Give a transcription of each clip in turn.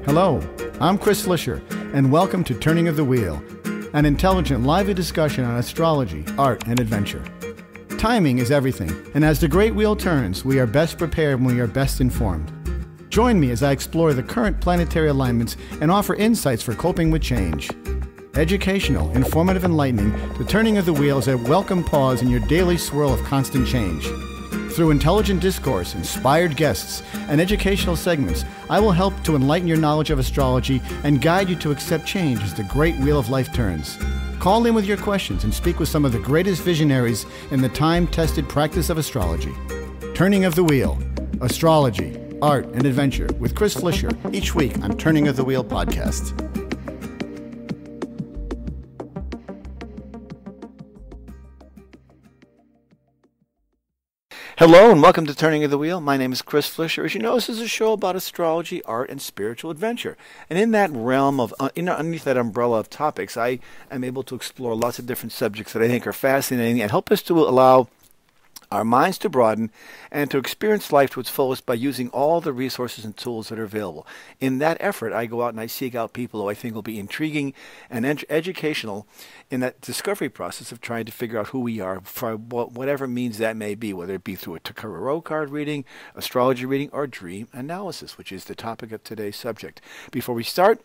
Hello, I'm Chris Flisher, and welcome to Turning of the Wheel, an intelligent, lively discussion on astrology, art, and adventure. Timing is everything, and as the great wheel turns, we are best prepared when we are best informed. Join me as I explore the current planetary alignments and offer insights for coping with change. Educational, informative, enlightening, the Turning of the Wheel is a welcome pause in your daily swirl of constant change. Through intelligent discourse, inspired guests, and educational segments, I will help to enlighten your knowledge of astrology and guide you to accept change as the great wheel of life turns. Call in with your questions and speak with some of the greatest visionaries in the time-tested practice of astrology. Turning of the Wheel, Astrology, Art, and Adventure with Chris Flisher, each week on Turning of the Wheel podcast. Hello and welcome to Turning of the Wheel. My name is Chris Flisher. As you know, this is a show about astrology, art, and spiritual adventure. And in that realm of, underneath that umbrella of topics, I am able to explore lots of different subjects that I think are fascinating and help us to allow our minds to broaden and to experience life to its fullest by using all the resources and tools that are available. In that effort, I go out and I seek out people who I think will be intriguing and educational in that discovery process of trying to figure out who we are for whatever means that may be, whether it be through a tarot card reading, astrology reading, or dream analysis, which is the topic of today's subject. Before we start,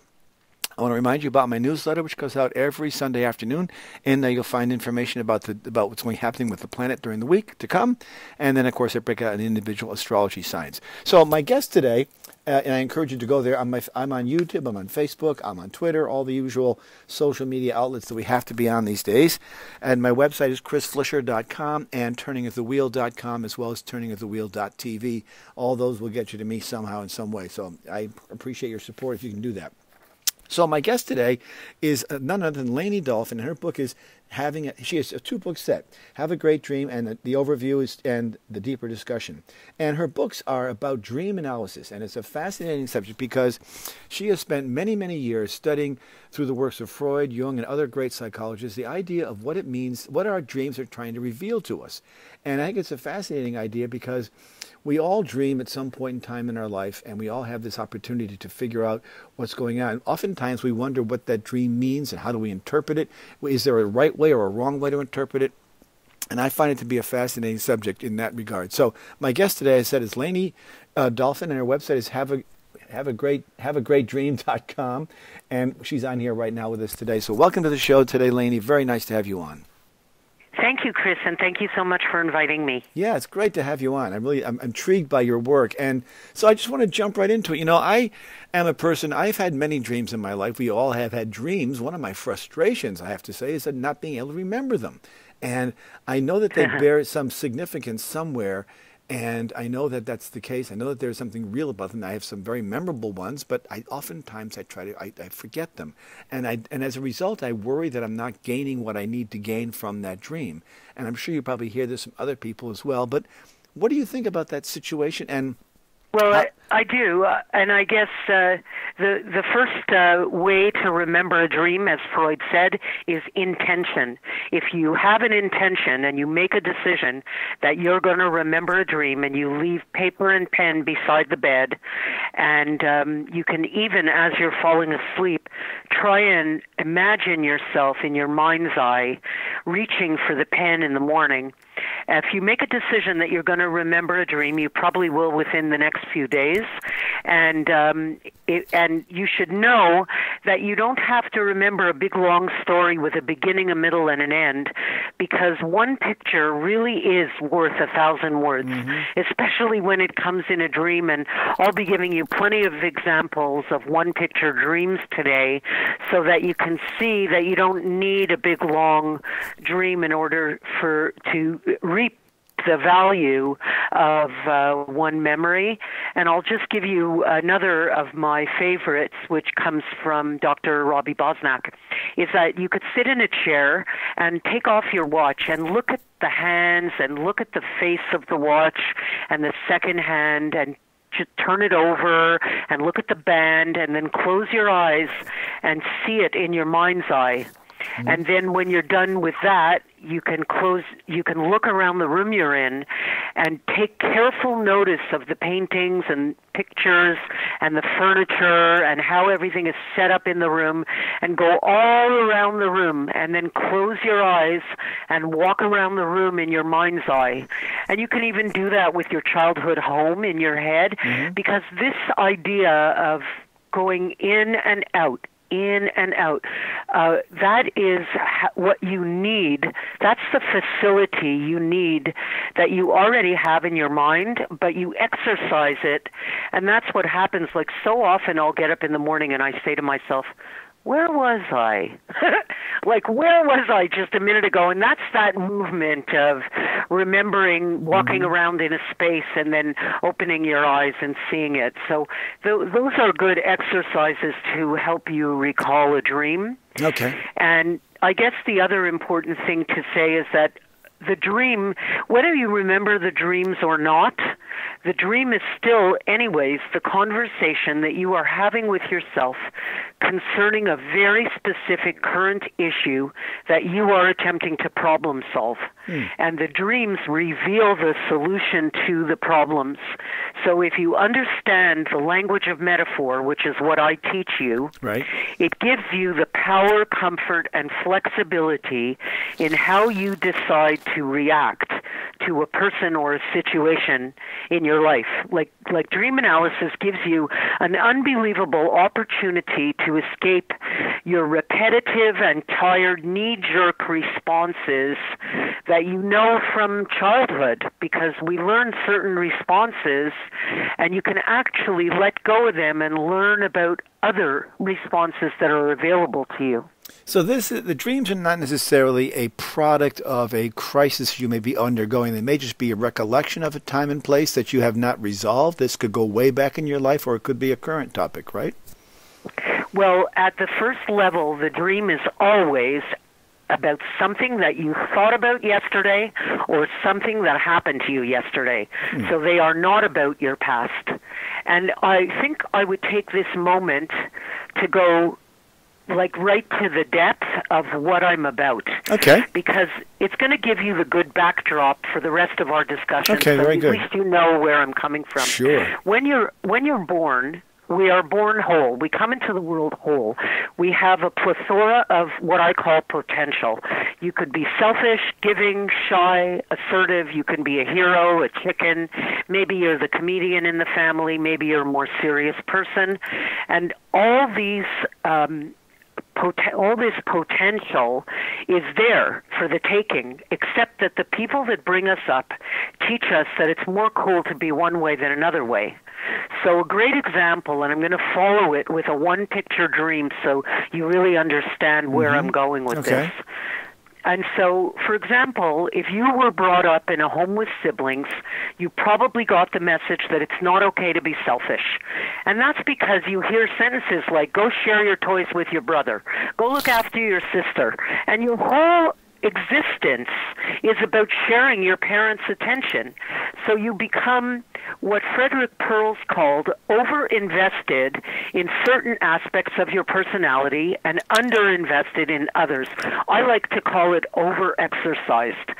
I want to remind you about my newsletter, which goes out every Sunday afternoon. In there, you'll find information about what's going to be happening with the planet during the week to come. And then, of course, I break out an individual astrology signs. So my guest today, and I encourage you to go there. I'm on YouTube, I'm on Facebook, I'm on Twitter, all the usual social media outlets that we have to be on these days. And my website is chrisflisher.com and turningofthewheel.com, as well as turningofthewheel.tv. All those will get you to me somehow in some way. So I appreciate your support if you can do that. So my guest today is none other than Layne Dalfen, and her book is she has a two-book set, Have a Great Dream, and the overview and the deeper discussion. And her books are about dream analysis, and it's a fascinating subject because she has spent many, many years studying through the works of Freud, Jung, and other great psychologists the idea of what it means, what our dreams are trying to reveal to us. And I think it's a fascinating idea because we all dream at some point in time in our life, and we all have this opportunity to figure out what's going on. Oftentimes we wonder what that dream means and how do we interpret it. Is there a right way or a wrong way to interpret it? And I find it to be a fascinating subject in that regard. So my guest today, I said, is Layne Dalfen, and her website is haveagreatdream.com, and she's on here right now with us today. So welcome to the show today, Layne. Very nice to have you on. Thank you, Chris, and thank you so much for inviting me. Yeah, it's great to have you on. I'm intrigued by your work, and so I just want to jump right into it. You know, I am a person, I've had many dreams in my life. We all have had dreams. One of my frustrations, I have to say, is that not being able to remember them. And I know that they bear some significance somewhere, and I know that that's the case. I know that there's something real about them. I have some very memorable ones, but oftentimes I forget them. And as a result, I worry that I'm not gaining what I need to gain from that dream. And I'm sure you probably hear this from other people as well. But what do you think about that situation? And well, I do, and I guess the first way to remember a dream, as Freud said, is intention. If you have an intention and you make a decision that you're going to remember a dream, and you leave paper and pen beside the bed, and you can even, as you're falling asleep, try and imagine yourself in your mind's eye reaching for the pen in the morning. If you make a decision that you're going to remember a dream, you probably will within the next few days. And you should know that you don't have to remember a big, long story with a beginning, a middle, and an end, because one picture really is worth 1,000 words, especially when it comes in a dream. And I'll be giving you plenty of examples of one-picture dreams today so that you can see that you don't need a big, long dream in order to reap the value of one memory. And I'll just give you another of my favorites, which comes from Dr. Robbie Bosnack, is that you could sit in a chair and take off your watch and look at the hands and look at the face of the watch and the second hand and just turn it over and look at the band and then close your eyes and see it in your mind's eye. And then when you're done with that, you can look around the room you're in and take careful notice of the paintings and pictures and the furniture and how everything is set up in the room, and go all around the room, and then close your eyes and walk around the room in your mind's eye. And you can even do that with your childhood home in your head, because this idea of going in and out, that is what you need. That's the facility you need that you already have in your mind, but you exercise it. And that's what happens. Like, so often I'll get up in the morning and I say to myself, where was I? Like, where was I just a minute ago? And that's that movement of remembering walking around in a space and then opening your eyes and seeing it. So those are good exercises to help you recall a dream. Okay. And I guess the other important thing to say is that the dream, whether you remember the dreams or not, the dream is still, anyways, the conversation that you are having with yourself concerning a very specific current issue that you are attempting to problem solve. And the dreams reveal the solution to the problems. So if you understand the language of metaphor, which is what I teach you, right, it gives you the power, comfort, and flexibility in how you decide to react to a person or a situation in your life. Like dream analysis gives you an unbelievable opportunity to escape your repetitive and tired knee-jerk responses that you know from childhood, because we learn certain responses and you can actually let go of them and learn about other responses that are available to you. So the dreams are not necessarily a product of a crisis you may be undergoing. They may just be a recollection of a time and place that you have not resolved. This could go way back in your life, or it could be a current topic, right? Well, at the first level, the dream is always about something that you thought about yesterday or something that happened to you yesterday. So they are not about your past. And I think I would take this moment to go right to the depth of what I'm about. Okay. Because it's going to give you the good backdrop for the rest of our discussion. Okay, so very good. At least you know where I'm coming from. Sure. When you're born, we are born whole. We come into the world whole. We have a plethora of what I call potential. You could be selfish, giving, shy, assertive. You can be a hero, a chicken. Maybe you're the comedian in the family. Maybe you're a more serious person. And all these all this potential is there for the taking, except that the people that bring us up teach us that it's more cool to be one way than another way. So a great example, and I'm going to follow it with a one-picture dream so you really understand where I'm going with this. And so, for example, if you were brought up in a home with siblings, you probably got the message that it's not okay to be selfish. And that's because you hear sentences like, go share your toys with your brother, go look after your sister, and your whole existence is about sharing your parents' attention. So you become what Frederick Perls called over-invested in certain aspects of your personality and under-invested in others. I like to call it over-exercised.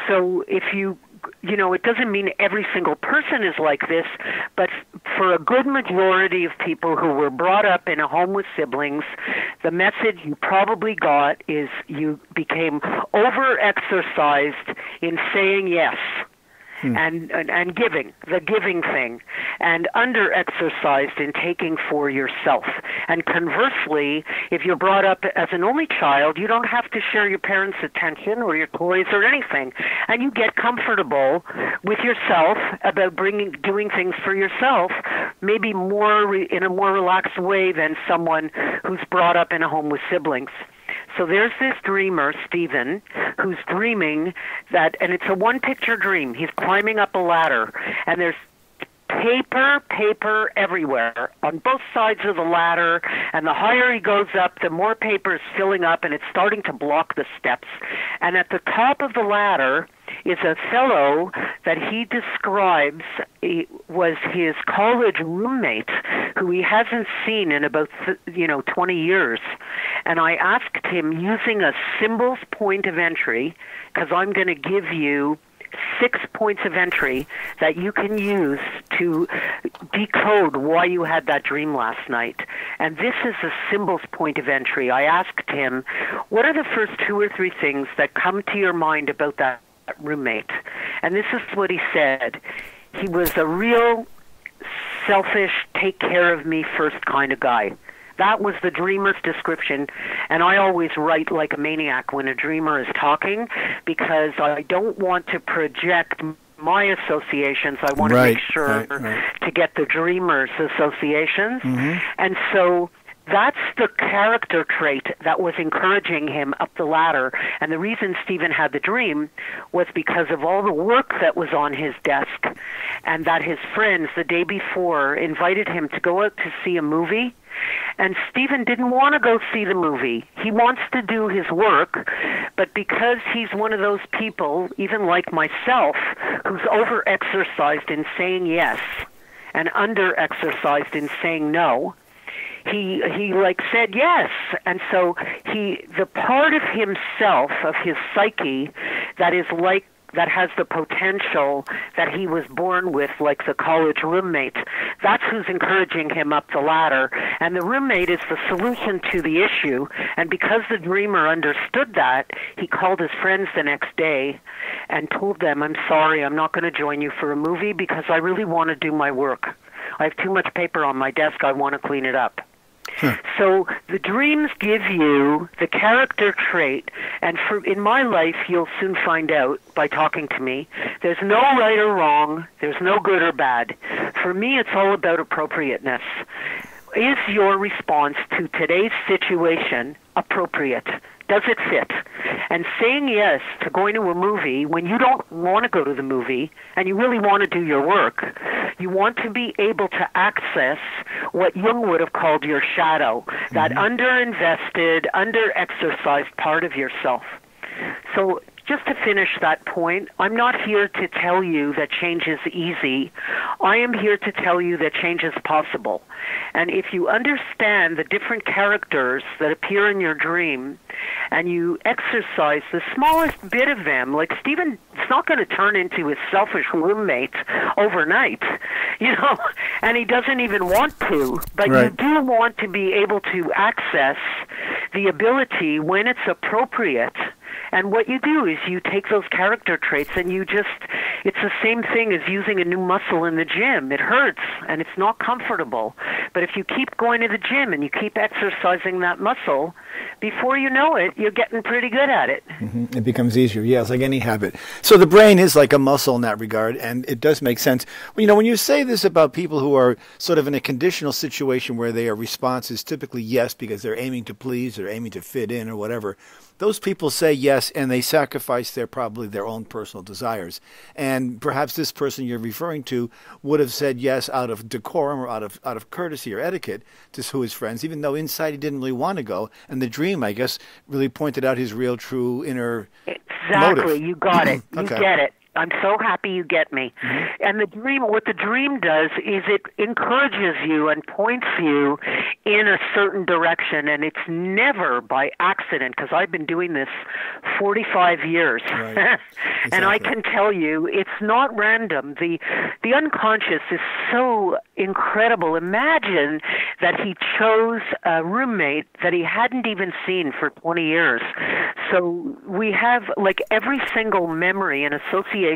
So if it doesn't mean every single person is like this, but for a good majority of people who were brought up in a home with siblings, the message you probably got is you became over-exercised in saying yes. And giving, the giving thing, and under-exercised in taking for yourself. And conversely, if you're brought up as an only child, you don't have to share your parents' attention or your toys or anything, and you get comfortable with yourself about doing things for yourself, maybe in a more relaxed way than someone who's brought up in a home with siblings. So there's this dreamer, Stephen, who's dreaming that, and it's a one-picture dream. He's climbing up a ladder, and there's paper everywhere on both sides of the ladder, and the higher he goes up, the more paper is filling up, and it's starting to block the steps. And at the top of the ladder is a fellow that he describes was his college roommate, who he hasn't seen in about 20 years. And I asked him, using a symbols point of entry, because I'm going to give you 6 points of entry that you can use to decode why you had that dream last night. And this is a symbols point of entry. I asked him, what are the first 2 or 3 things that come to your mind about that roommate? And this is what he said. He was a real selfish, take care of me first kind of guy. That was the dreamer's description, and I always write like a maniac when a dreamer is talking, because I don't want to project my associations. I want to make sure to get the dreamer's associations. And so that's the character trait that was encouraging him up the ladder. And the reason Stephen had the dream was because of all the work that was on his desk, and that his friends the day before invited him to go out to see a movie. And Stephen didn't want to go see the movie. He wants to do his work, but because he's one of those people, even like myself, who's over-exercised in saying yes and under-exercised in saying no, he like said yes. And so the part of himself, of his psyche, that is like, that has the potential that he was born with, like the college roommate, that's who's encouraging him up the ladder. And the roommate is the solution to the issue. And because the dreamer understood that, he called his friends the next day and told them, I'm sorry, I'm not going to join you for a movie because I really want to do my work. I have too much paper on my desk. I want to clean it up. So the dreams give you the character trait, and in my life, you'll soon find out by talking to me, there's no right or wrong, there's no good or bad. For me, it's all about appropriateness. Is your response to today's situation appropriate? Does it fit? And saying yes to going to a movie when you don't want to go to the movie and you really want to do your work, you want to be able to access what Jung would have called your shadow, that underinvested, under-exercised part of yourself. So just to finish that point, I'm not here to tell you that change is easy. I am here to tell you that change is possible. And if you understand the different characters that appear in your dream, and you exercise the smallest bit of them, like Stephen is not going to turn into his selfish roommate overnight, and he doesn't even want to, but you do want to be able to access the ability when it's appropriate. And what you do is you take those character traits and it's the same thing as using a new muscle in the gym. It hurts and it's not comfortable. But if you keep going to the gym and you keep exercising that muscle, before you know it, you're getting pretty good at it. It becomes easier. Yeah, it's like any habit. So the brain is like a muscle in that regard, and it does make sense. When you say this about people who are sort of in a conditional situation where their response is typically yes because they're aiming to please or aiming to fit in or whatever, those people say yes, and they sacrifice probably their own personal desires. And perhaps this person you're referring to would have said yes out of decorum or out of courtesy or etiquette to his friends, even though inside he didn't really want to go. And the dream, I guess, really pointed out his real, true inner motive. Exactly. You got it. You get it. I'm so happy you get me. And what the dream does is it encourages you and points you in a certain direction, and it's never by accident, because I've been doing this 45 years. Right. And I can tell you it's not random. The unconscious is so incredible. Imagine that he chose a roommate that he hadn't even seen for 20 years. So we have like every single memory and association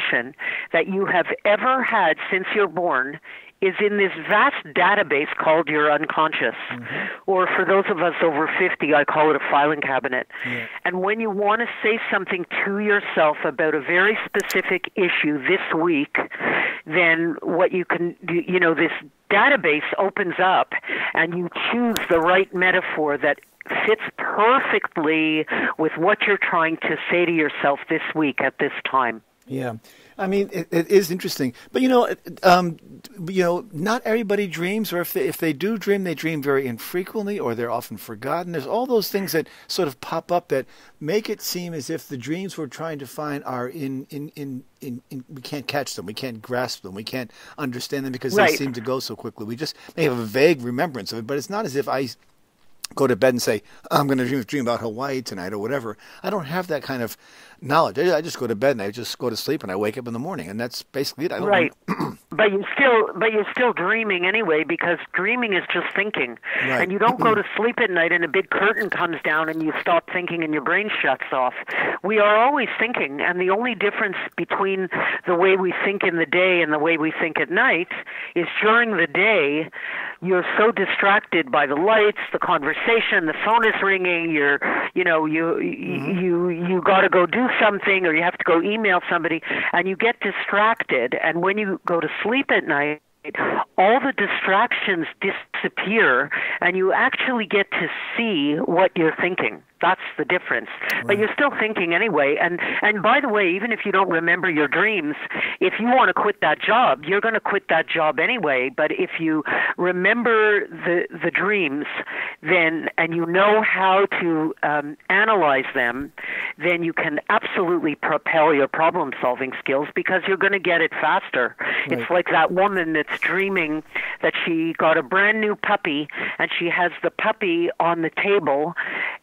that you have ever had since you're born is in this vast database called your unconscious. Or for those of us over 50, I call it a filing cabinet. And when you want to say something to yourself about a very specific issue this week, then what you can do, this database opens up and you choose the right metaphor that fits perfectly with what you're trying to say to yourself this week at this time. Yeah, I mean, it is interesting, but not everybody dreams, or if they do dream, they dream very infrequently, or they're often forgotten. There's all those things that sort of pop up that make it seem as if the dreams we're trying to find are in we can't catch them, we can't grasp them, we can't understand them because they seem to go so quickly. We just may have a vague remembrance of it, but it's not as if go to bed and say, I'm going to dream about Hawaii tonight or whatever. I don't have that kind of knowledge. I just go to bed and I just go to sleep and I wake up in the morning, and that's basically it. I don't Right. But you're still dreaming anyway, because dreaming is just thinking. Right. And you don't go to sleep at night and a big curtain comes down and you stop thinking and your brain shuts off. We are always thinking, and the only difference between the way we think in the day and the way we think at night is during the day you're so distracted by the lights, the conversation, the phone is ringing, you got to go do something, or you have to go email somebody, and you get distracted. And when you go to sleep at night, all the distractions disappear, and you actually get to see what you're thinking. That's the difference. Right. But you're still thinking anyway. And by the way, even if you don't remember your dreams, if you want to quit that job, you're going to quit that job anyway. But if you remember the dreams, then, and you know how to analyze them, then you can absolutely propel your problem-solving skills, because you're going to get it faster. Right. It's like that woman that's dreaming that she got a brand new puppy, and she has the puppy on the table,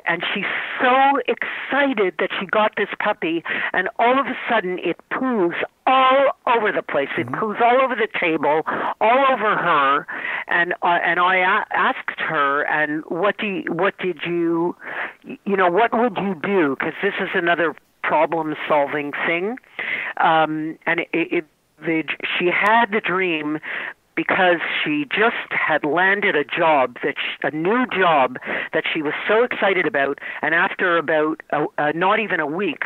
and she's so excited that she got this puppy, and all of a sudden it poos all over the place. It poos all over the table, all over her, and I asked her, and what would you do? Because this is another problem-solving thing, and she had the dream because she just had landed a new job that she was so excited about, and after about not even a week,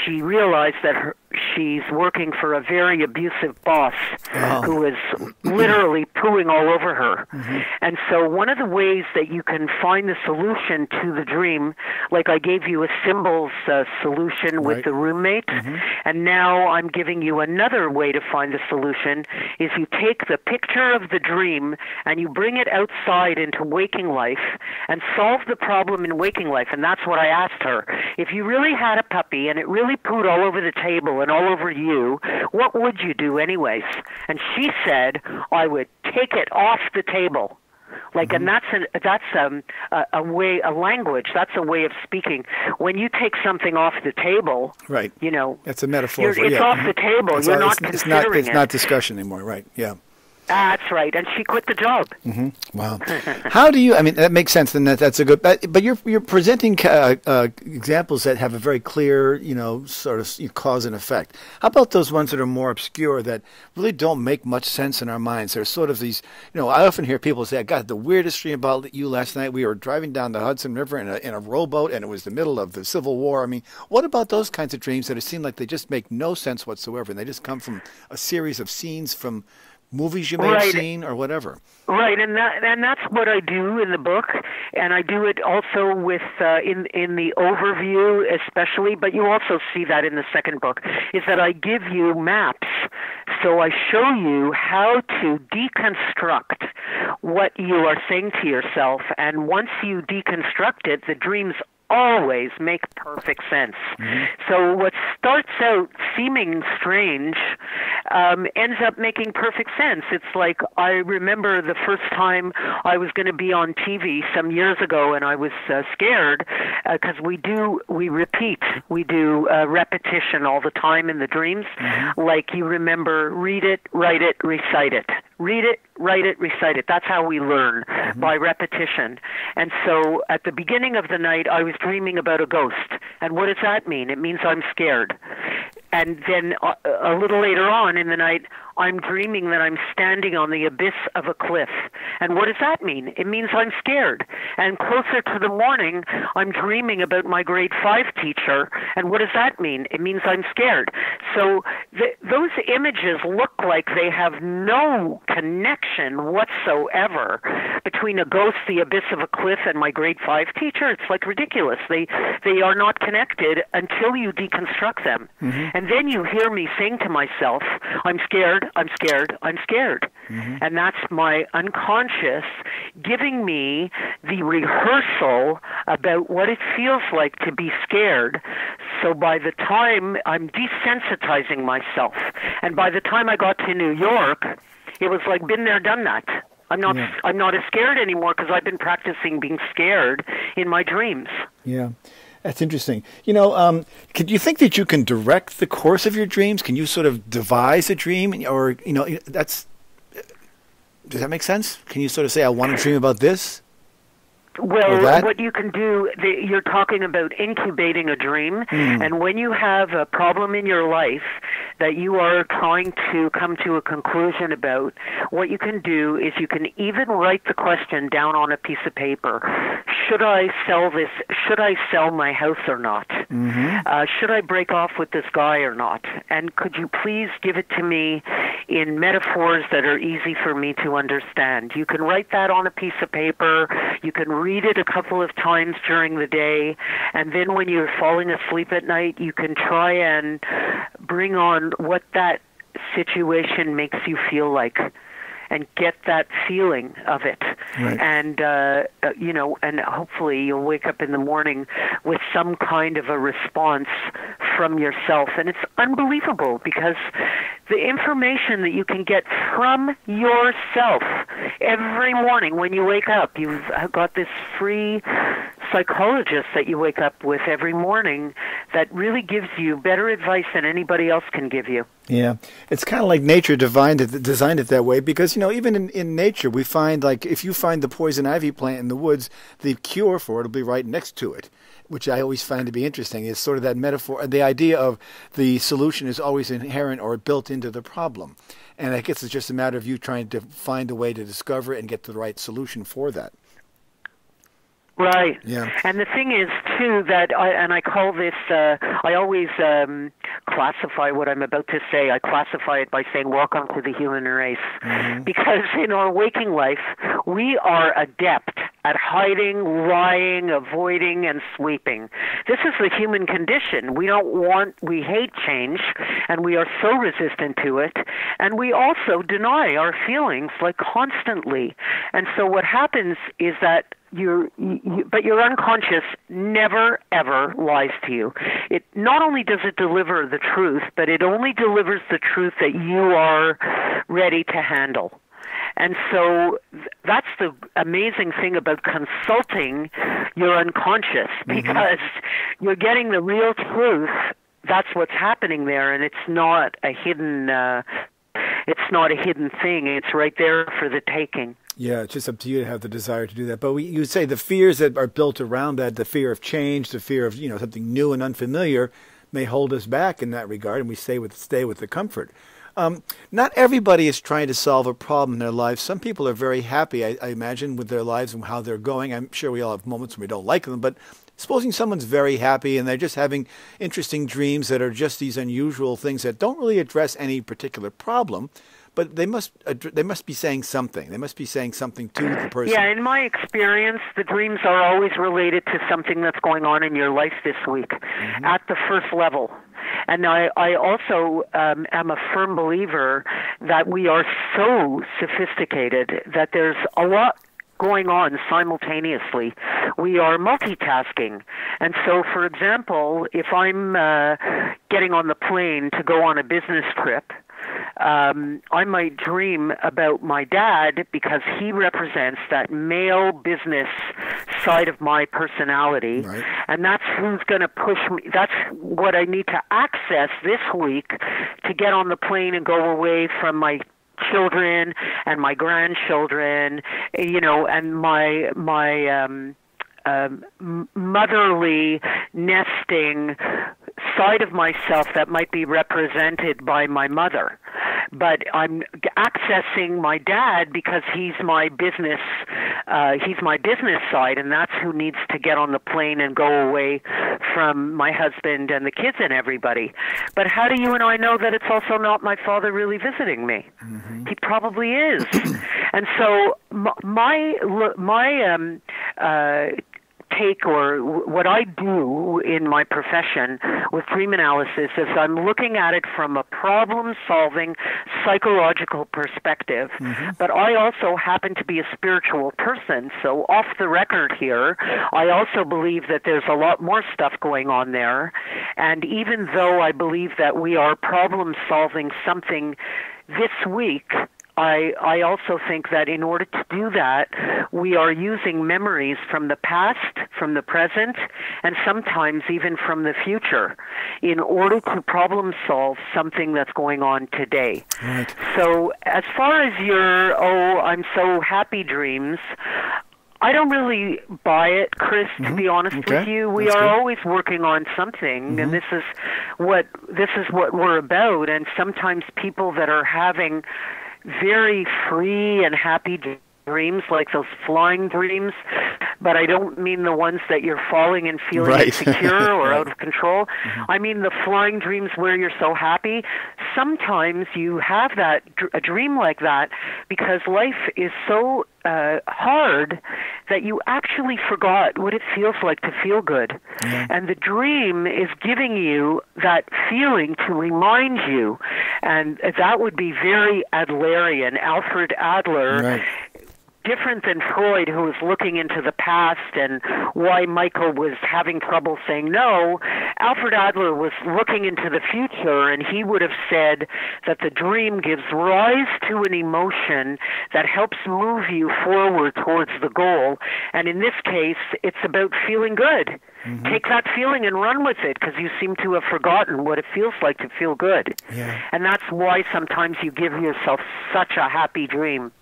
she realized that she's working for a very abusive boss who is literally pooing all over her. Mm-hmm. And so one of the ways that you can find the solution to the dream, like I gave you a symbols solution with the roommate, and now I'm giving you another way to find the solution, is you take the picture of the dream and you bring it outside into waking life and solve the problem in waking life. And that's what I asked her. If you really had a puppy and it really pooed all over the table and all over you, what would you do anyways? And she said, I would take it off the table. Like, and that's a way, a language. That's a way of speaking. When you take something off the table, right? That's a metaphor. It's off the table. You're not considering it. It's not discussion anymore, right? Yeah. That's right, and she quit the job. Mm-hmm. Wow. How do you? I mean, that makes sense, and that's a good. But you're presenting examples that have a very clear, sort of cause and effect. How about those ones that are more obscure, that really don't make much sense in our minds? They're sort of these. I often hear people say, "I got the weirdest dream about you last night. We were driving down the Hudson River in a rowboat, and it was the middle of the Civil War." I mean, what about those kinds of dreams that seem like they just make no sense whatsoever, and they just come from a series of scenes from movies you may have seen or whatever? Right, and that's what I do in the book, and I do it also with in the overview especially, but you also see that in the second book, is that I give you maps. So I show you how to deconstruct what you are saying to yourself, and once you deconstruct it, the dreams always make perfect sense. Mm-hmm. So what starts out seeming strange ends up making perfect sense. It's like, I remember the first time I was going to be on TV some years ago, and I was scared because we do repetition all the time in the dreams. Mm-hmm. Like, you remember, read it, write it, recite it. Read it, write it, recite it. That's how we learn, by repetition. And so at the beginning of the night, I was dreaming about a ghost. And what does that mean? It means I'm scared. And then a little later on in the night, I'm dreaming that I'm standing on the abyss of a cliff. And what does that mean? It means I'm scared. And closer to the morning, I'm dreaming about my grade 5 teacher. And what does that mean? It means I'm scared. So those images look like they have no connection whatsoever between a ghost, the abyss of a cliff, and my grade 5 teacher. It's like ridiculous. They are not connected until you deconstruct them. Mm-hmm. And then you hear me saying to myself, I'm scared, I'm scared, I'm scared. Mm-hmm. And that's my unconscious giving me the rehearsal about what it feels like to be scared. So by the time I'm desensitizing myself, and by the time I got to New York, it was like, been there, done that. I'm not as scared anymore because I've been practicing being scared in my dreams. Yeah. That's interesting. Could you think that you can direct the course of your dreams? Can you sort of devise a dream, or does that make sense? Can you sort of say, I want to dream about this? Well, what you can do, you're talking about incubating a dream, and when you have a problem in your life that you are trying to come to a conclusion about, what you can do is you can even write the question down on a piece of paper. Should I sell this? Should I sell my house or not? Should I break off with this guy or not? And could you please give it to me in metaphors that are easy for me to understand? You can write that on a piece of paper. You can read it a couple of times during the day, and then when you're falling asleep at night, you can try and bring on what that situation makes you feel like, and get that feeling of it. Right. And, and hopefully you'll wake up in the morning with some kind of a response from yourself. And it's unbelievable because the information that you can get from yourself every morning when you wake up, you've got this free psychologist that you wake up with every morning that really gives you better advice than anybody else can give you. Yeah, it's kind of like nature designed it that way, because even in nature we find, like, if you find the poison ivy plant in the woods, the cure for it will be right next to it, which I always find to be interesting. Is sort of that metaphor, the idea of the solution is always inherent or built into the problem, and I guess it's just a matter of you trying to find a way to discover it and get to the right solution for that. Right. Yeah. And the thing is, too, that I call this, I always classify what I'm about to say. I classify it by saying, welcome to the human race. Because in our waking life, we are adept at hiding, lying, avoiding, and sweeping. This is the human condition. We hate change, and we are so resistant to it, and we also deny our feelings, like, constantly. And so what happens is that but your unconscious never, ever lies to you. It not only does it deliver the truth, but it only delivers the truth that you are ready to handle. And so that's the amazing thing about consulting your unconscious, because you're getting the real truth. That's what's happening there, and it's not a hidden thing. It's right there for the taking. Yeah, it's just up to you to have the desire to do that. But you say the fears that are built around that, the fear of change, the fear of something new and unfamiliar, may hold us back in that regard, and we stay with the comfort. Not everybody is trying to solve a problem in their lives. Some people are very happy, I imagine, with their lives and how they're going. I'm sure we all have moments when we don't like them, but supposing someone's very happy and they're just having interesting dreams that are just these unusual things that don't really address any particular problem, but they must be saying something. They must be saying something to the person. Yeah, in my experience, the dreams are always related to something that's going on in your life this week at the first level. And I also am a firm believer that we are so sophisticated that there's a lot going on simultaneously. We are multitasking. And so, for example, if I'm getting on the plane to go on a business trip, I might dream about my dad because he represents that male business side of my personality. Right. And that's who's going to push me. That's what I need to access this week to get on the plane and go away from my children and my grandchildren, and my motherly nesting side of myself that might be represented by my mother. But I'm accessing my dad because he's my business side, and that's who needs to get on the plane and go away from my husband and the kids and everybody. But how do you and I know that it's also not my father really visiting me? He probably is. And so my take, or what I do in my profession with dream analysis, is I'm looking at it from a problem-solving psychological perspective. But I also happen to be a spiritual person, so off the record here, I also believe that there's a lot more stuff going on there. And even though I believe that we are problem-solving something this week, I also think that in order to do that, we are using memories from the past, from the present, and sometimes even from the future in order to problem solve something that's going on today. Right. So as far as your, I'm so happy dreams, I don't really buy it, Chris, to be honest with you. We are always working on something, and this is what we're about. And sometimes people that are having very free and happy dreams, like those flying dreams, but I don't mean the ones that you're falling and feeling insecure or out of control. I mean the flying dreams where you're so happy. Sometimes you have a dream like that because life is so hard that you actually forgot what it feels like to feel good. And the dream is giving you that feeling to remind you. And that would be very Adlerian. Alfred Adler, different than Freud, who was looking into the past and why Michael was having trouble saying no. Alfred Adler was looking into the future, and he would have said that the dream gives rise to an emotion that helps move you forward towards the goal. And in this case, it's about feeling good. Take that feeling and run with it, because you seem to have forgotten what it feels like to feel good. And that's why sometimes you give yourself such a happy dream.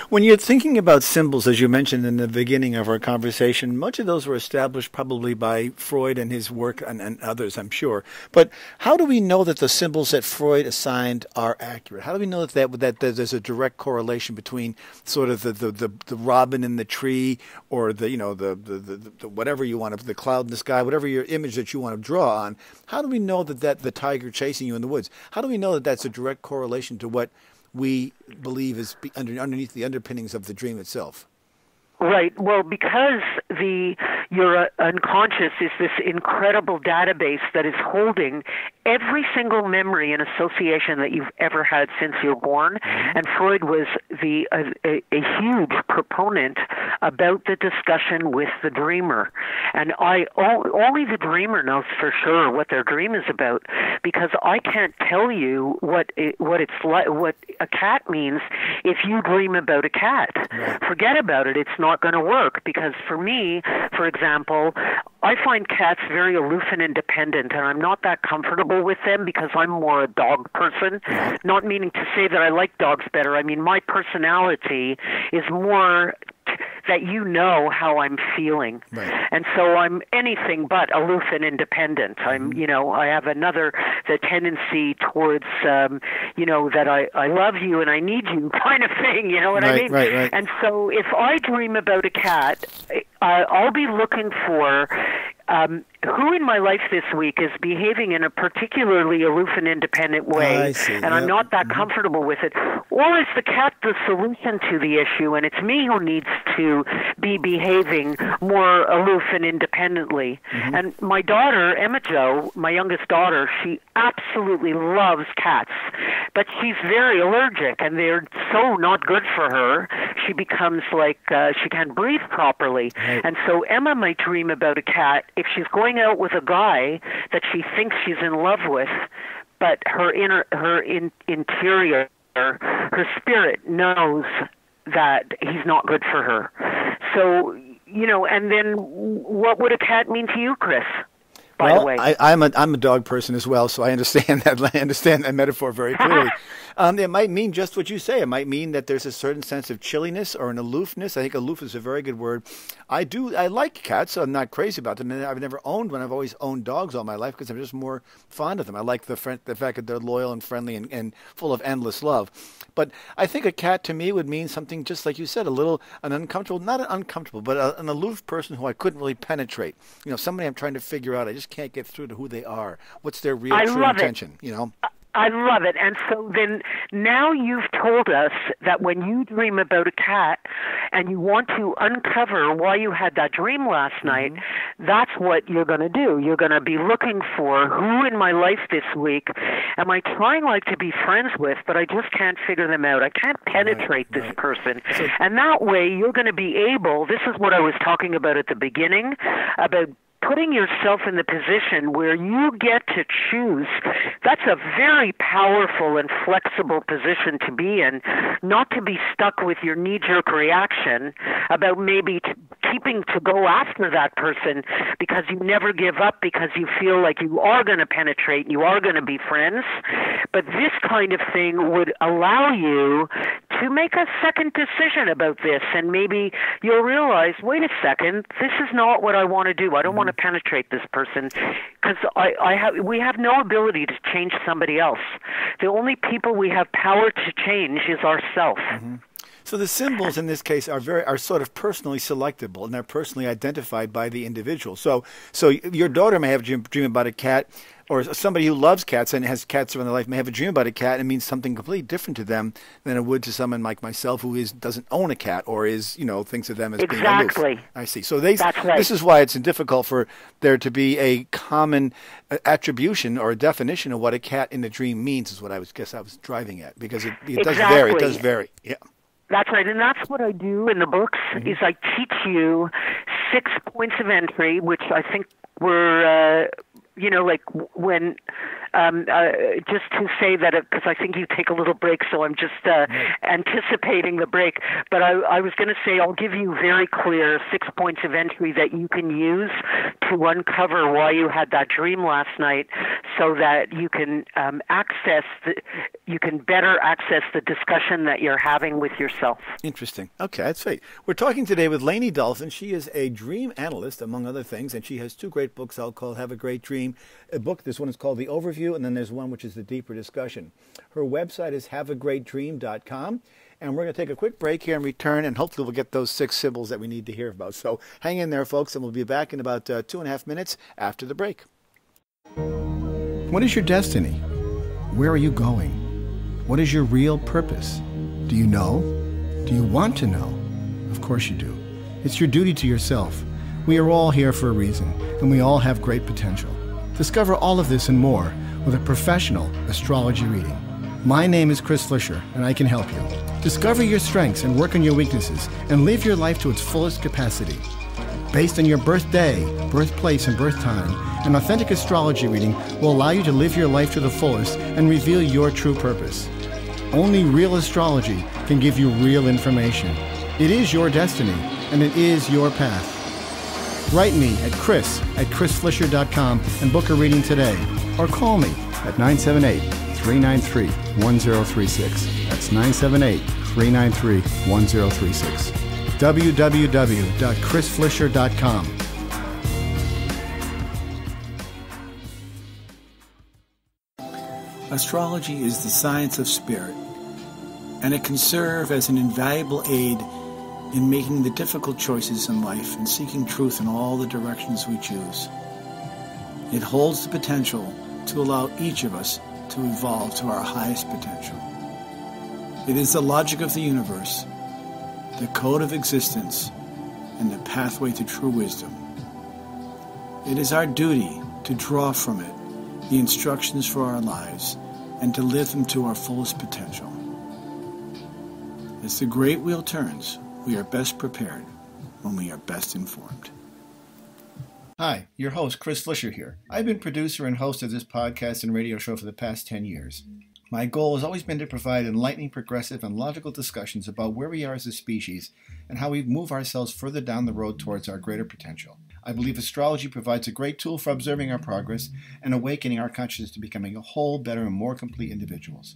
When you're thinking about symbols, as you mentioned in the beginning of our conversation, much of those were established probably by Freud and his work and others, I'm sure. But how do we know that the symbols that Freud assigned are accurate? How do we know that there's a direct correlation between sort of the robin in the tree, or the whatever you want to, the cloud in the sky, whatever your image that you want to draw on? How do we know that the tiger chasing you in the woods, how do we know that that's a direct correlation to what we believe is underneath the underpinnings of the dream itself? Right. Well, because your unconscious is this incredible database that is holding every single memory and association that you've ever had since you were born. And Freud was a huge proponent about the discussion with the dreamer. And only the dreamer knows for sure what their dream is about, because I can't tell you what it's like, what a cat means if you dream about a cat. Forget about it. It's not going to work, because for me, for example, I find cats very aloof and independent, and I'm not that comfortable with them because I'm more a dog person. Not meaning to say that I like dogs better. I mean, my personality is more that you know how I'm feeling. And so I'm anything but aloof and independent. I'm, I have the tendency towards, that I love you and I need you kind of thing, you know what I mean? And so if I dream about a cat, I'll be looking for who in my life this week is behaving in a particularly aloof and independent way, and I'm not that comfortable with it. Or is the cat the solution to the issue, and it's me who needs to be behaving more aloof and independently? And my daughter, Emma Jo, my youngest daughter, she absolutely loves cats, but she's very allergic, and they're so not good for her. She becomes like she can't breathe properly. And so Emma might dream about a cat if she's going out with a guy that she thinks she's in love with, but her interior, her spirit knows that he's not good for her. So, and then what would a cat mean to you, Chris? By the way, I'm a dog person as well, so I understand that. I understand that metaphor very clearly. It might mean just what you say. It might mean that there's a certain sense of chilliness or an aloofness. I think aloof is a very good word. I like cats, so I'm not crazy about them. I've never owned one. I've always owned dogs all my life because I'm just more fond of them. I like the fact that they're loyal and friendly and full of endless love. But I think a cat to me would mean something just like you said, an uncomfortable, not an uncomfortable, but an aloof person who I couldn't really penetrate. Somebody I'm trying to figure out. I just can't get through to who they are. What's their real true intention? I love it. And so then now you've told us that when you dream about a cat and you want to uncover why you had that dream last night, that's what you're going to do. You're going to be looking for who in my life this week am I trying to be friends with, but I just can't figure them out. I can't penetrate this person. And that way you're going to be able, this is what I was talking about at the beginning, about putting yourself in the position where you get to choose. That's a very powerful and flexible position to be in, not to be stuck with your knee-jerk reaction about maybe keeping to go after that person because you never give up, because you feel like you are going to penetrate, you are going to be friends. But this kind of thing would allow you to make a second decision about this, and maybe you'll realize, wait a second, this is not what I want to do. I don't want to penetrate this person, because we have no ability to change somebody else. The only people we have power to change is ourselves. Mm-hmm. So the symbols in this case are sort of personally selectable, and they're personally identified by the individual. So your daughter may have a dream about a cat, or somebody who loves cats and has cats around their life may have a dream about a cat, and it means something completely different to them than it would to someone like myself who doesn't own a cat or thinks of them as being aloof. I see. So this is why it's difficult for there to be a common attribution or a definition of what a cat in a dream means, is what I was driving at, because it does vary. It does vary. Yeah. That's right, and that's what I do in the books, is I teach you 6 points of entry, which I think were, when, just to say that, because I think you take a little break, so I'm just anticipating the break. But I was going to say I'll give you very clear 6 points of entry that you can use to uncover why you had that dream last night, so that you can better access the discussion that you're having with yourself. Interesting. Okay, that's great. We're talking today with Layne Dalfen. She is a dream analyst, among other things, and she has 2 great books out called Have a Great Dream. This one is called The Overview, and then there's one which is the deeper discussion. Her website is haveagreatdream.com, and we're going to take a quick break here and return, and hopefully we'll get those 6 symbols that we need to hear about. So hang in there, folks, and we'll be back in about 2.5 minutes after the break. What is your destiny? Where are you going? What is your real purpose? Do you know? Do you want to know? Of course you do. It's your duty to yourself. We are all here for a reason, and we all have great potential. Discover all of this and more with a professional astrology reading. My name is Chris Flisher, and I can help you. Discover your strengths and work on your weaknesses, and live your life to its fullest capacity. Based on your birthday, birthplace, and birth time, an authentic astrology reading will allow you to live your life to the fullest and reveal your true purpose. Only real astrology can give you real information. It is your destiny, and it is your path. Write me at chris@chrisflisher.com and book a reading today, or call me at 978-393-1036. That's 978-393-1036. www.chrisflisher.com. Astrology is the science of spirit, and it can serve as an invaluable aid in making the difficult choices in life and seeking truth in all the directions we choose. It holds the potential to allow each of us to evolve to our highest potential. It is the logic of the universe, the code of existence, and the pathway to true wisdom. It is our duty to draw from it the instructions for our lives and to live them to our fullest potential. As the great wheel turns, we are best prepared when we are best informed. Hi, your host, Chris Flisher here. I've been producer and host of this podcast and radio show for the past 10 years. My goal has always been to provide enlightening, progressive, and logical discussions about where we are as a species and how we move ourselves further down the road towards our greater potential. I believe astrology provides a great tool for observing our progress and awakening our consciousness to becoming a whole, better, and more complete individuals.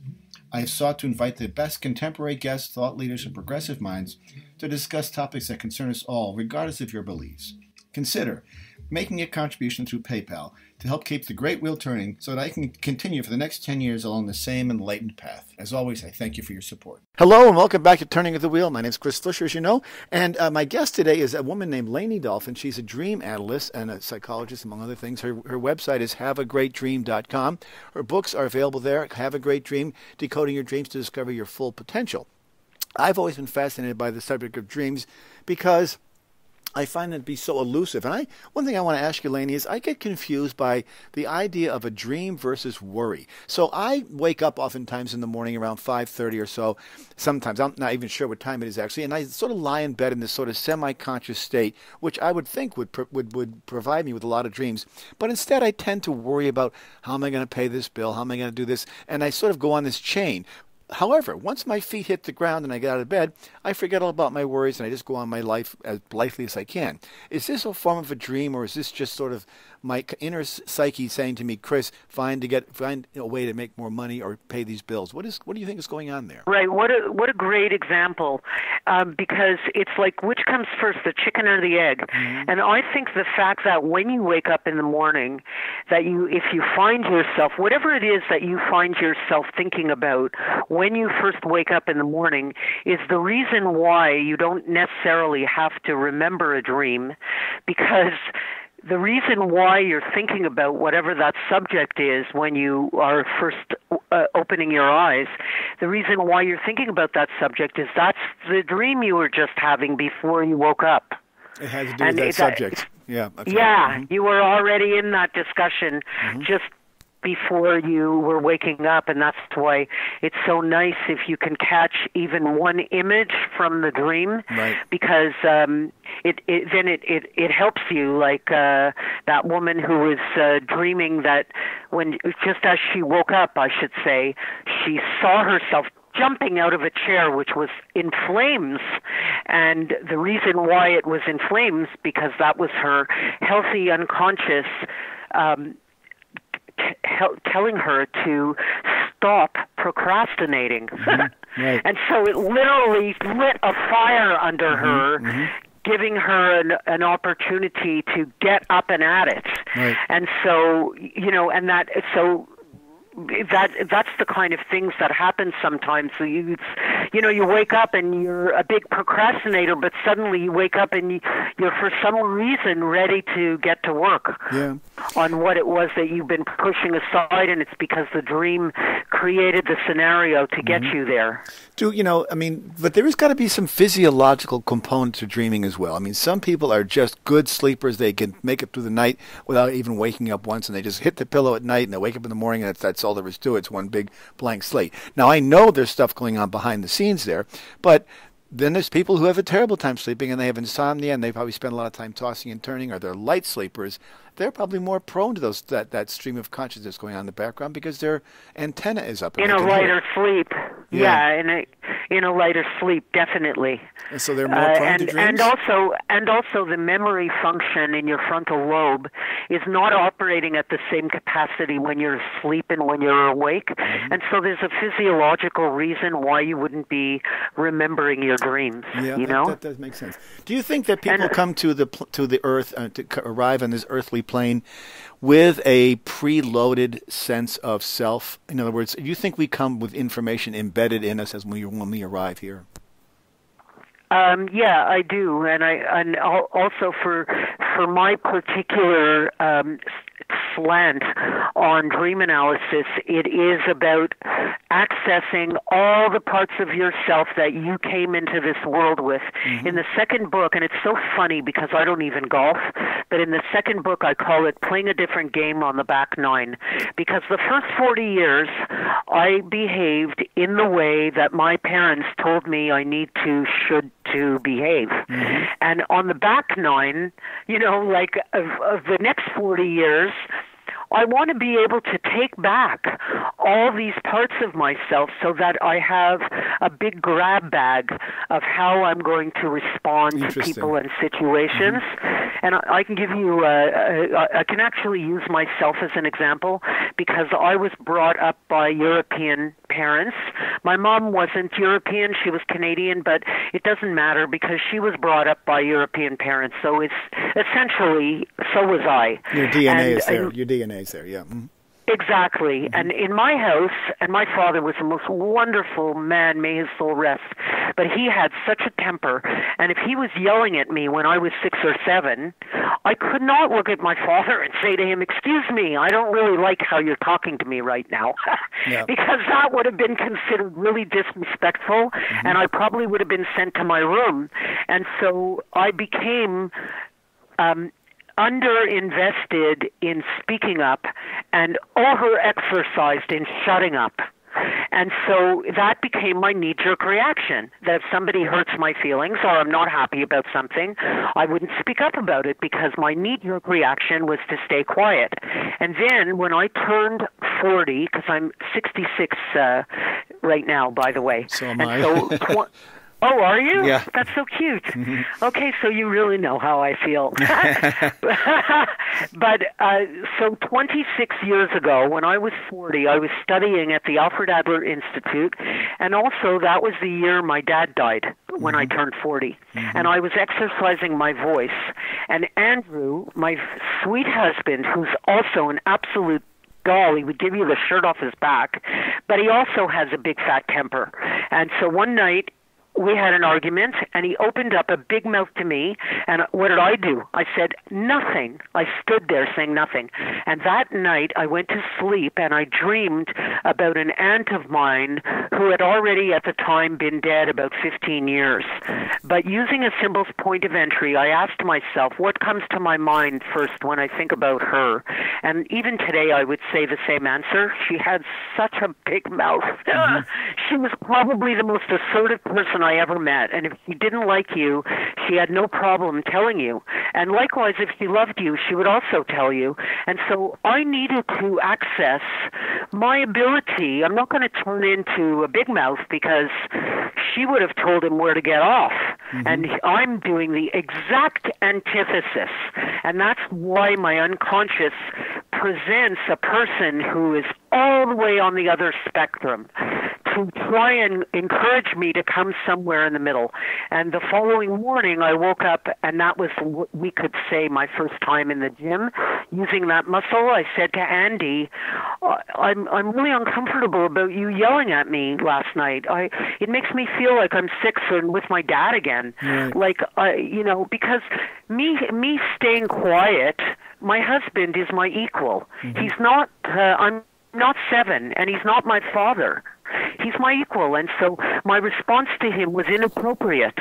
I have sought to invite the best contemporary guests, thought leaders, and progressive minds to discuss topics that concern us all, regardless of your beliefs. Consider making a contribution through PayPal to help keep the great wheel turning so that I can continue for the next 10 years along the same enlightened path. As always, I thank you for your support. Hello and welcome back to Turning of the Wheel. My name is Chris Flisher, as you know, and my guest today is a woman named Layne Dalfen. She's a dream analyst and a psychologist, among other things. Her website is haveagreatdream.com. Her books are available there. Have a Great Dream, Decoding Your Dreams to Discover Your Full Potential. I've always been fascinated by the subject of dreams because I find it to be so elusive. And one thing I want to ask you, Layne, is I get confused by the idea of a dream versus worry. So I wake up oftentimes in the morning around 5:30 or so. Sometimes I'm not even sure what time it is actually, and I sort of lie in bed in this sort of semi-conscious state, which I would think would provide me with a lot of dreams. But instead, I tend to worry about how am I going to pay this bill, how am I going to do this, and I sort of go on this chain. However, once my feet hit the ground and I get out of bed, I forget all about my worries and I just go on my life as blithely as I can. Is this a form of a dream, or is this just sort of my inner psyche saying to me, Chris, find a way to make more money or pay these bills? What do you think is going on there? Right. What a great example, because it's like, which comes first, the chicken or the egg? Mm-hmm. And I think the fact that when you wake up in the morning, that if you find yourself, whatever it is that you find yourself thinking about when you first wake up in the morning, is the reason why you don't necessarily have to remember a dream, because the reason why you're thinking about whatever that subject is when you are first opening your eyes, the reason why you're thinking about that subject is that's the dream you were just having before you woke up. It has to do with that subject. Yeah. That's yeah, right. Mm-hmm. You were already in that discussion just before you were waking up, and that's why it's so nice if you can catch even one image from the dream, right. Because it helps you, like that woman who was dreaming that just as she woke up, I should say, she saw herself jumping out of a chair which was in flames, and the reason why it was in flames because that was her healthy unconscious telling her to stop procrastinating. Mm-hmm. Right. And so it literally lit a fire under her, giving her an opportunity to get up and at it. Right. And so, that's the kind of things that happen sometimes. So you wake up and you're a big procrastinator, but suddenly you wake up and you're for some reason ready to get to work on what it was that you've been pushing aside, and it's because the dream created the scenario to get you there. But there has got to be some physiological component to dreaming as well. I mean, some people are just good sleepers. They can make it through the night without even waking up once, and they just hit the pillow at night and they wake up in the morning and that's all there is to it. It's one big blank slate. Now, I know there's stuff going on behind the scenes there, but then there's people who have a terrible time sleeping and they have insomnia and they probably spend a lot of time tossing and turning, or they're light sleepers. They're probably more prone to that stream of consciousness going on in the background because their antenna is up. In a lighter sleep. Yeah, in a lighter sleep, definitely. And so they're more prone to dreams? And also the memory function in your frontal lobe is not operating at the same capacity when you're asleep and when you're awake. Mm-hmm. And so there's a physiological reason why you wouldn't be remembering your dreams. Yeah, that does make sense. Do you think that people come to the earth, to arrive on this earthly plane with a preloaded sense of self? In other words, do you think we come with information embedded in us as when we arrive here? Yeah, I do, and also for my particular slant on dream analysis, it is about accessing all the parts of yourself that you came into this world with. Mm-hmm. In the second book, and it's so funny because I don't even golf, but in the second book I call it Playing a Different Game on the Back Nine, because the first 40 years I behaved in the way that my parents told me I should to behave. Mm-hmm. And on the back nine, of the next 40 years, I want to be able to take back all these parts of myself so that I have a big grab bag of how I'm going to respond to people and situations. Mm-hmm. And I can give you, I can actually use myself as an example because I was brought up by European parents. My mom wasn't European, she was Canadian, but it doesn't matter because she was brought up by European parents. So it's essentially, so was I. Your DNA is there. Your DNA is there, yeah. Mm-hmm. Exactly. And in my house, and my father was the most wonderful man, may his soul rest, but he had such a temper. And if he was yelling at me when I was 6 or 7, I could not look at my father and say to him, "Excuse me, I don't really like how you're talking to me right now." Yeah. Because that would have been considered really disrespectful, and I probably would have been sent to my room. And so I became under-invested in speaking up and over-exercised in shutting up. And so that became my knee-jerk reaction, that if somebody hurts my feelings or I'm not happy about something, I wouldn't speak up about it because my knee-jerk reaction was to stay quiet. And then when I turned 40, because I'm 66 right now, by the way. So am and I. So Oh, are you? Yeah. That's so cute. Okay, so you really know how I feel. But so 26 years ago, when I was 40, I was studying at the Alfred Adler Institute, and also that was the year my dad died when I turned 40. And I was exercising my voice. And Andrew, my sweet husband, who's also an absolute doll, he would give you the shirt off his back, but he also has a big fat temper. And so one night, we had an argument, and he opened up a big mouth to me, and what did I do? I said nothing. I stood there saying nothing. And that night, I went to sleep, and I dreamed about an aunt of mine who had already at the time been dead about 15 years. But using a symbol's point of entry, I asked myself, what comes to my mind first when I think about her? And even today, I would say the same answer. She had such a big mouth. She was probably the most assertive person I ever met, and if she didn't like you, she had no problem telling you. And likewise, if she loved you, she would also tell you. And so I needed to access my ability. I'm not going to turn into a big mouth because she would have told him where to get off. And I'm doing the exact antithesis. And that's why my unconscious presents a person who is all the way on the other spectrum to try and encourage me to come somewhere in the middle. And the following morning, I woke up, and that was what we could say my first time in the gym. Using that muscle, I said to Andy, I'm really uncomfortable about you yelling at me last night. It makes me feel like I'm 6 and with my dad again. Right. Like, because me staying quiet, my husband is my equal. He's not, I'm not 7, and he's not my father. He's my equal, and so my response to him was inappropriate.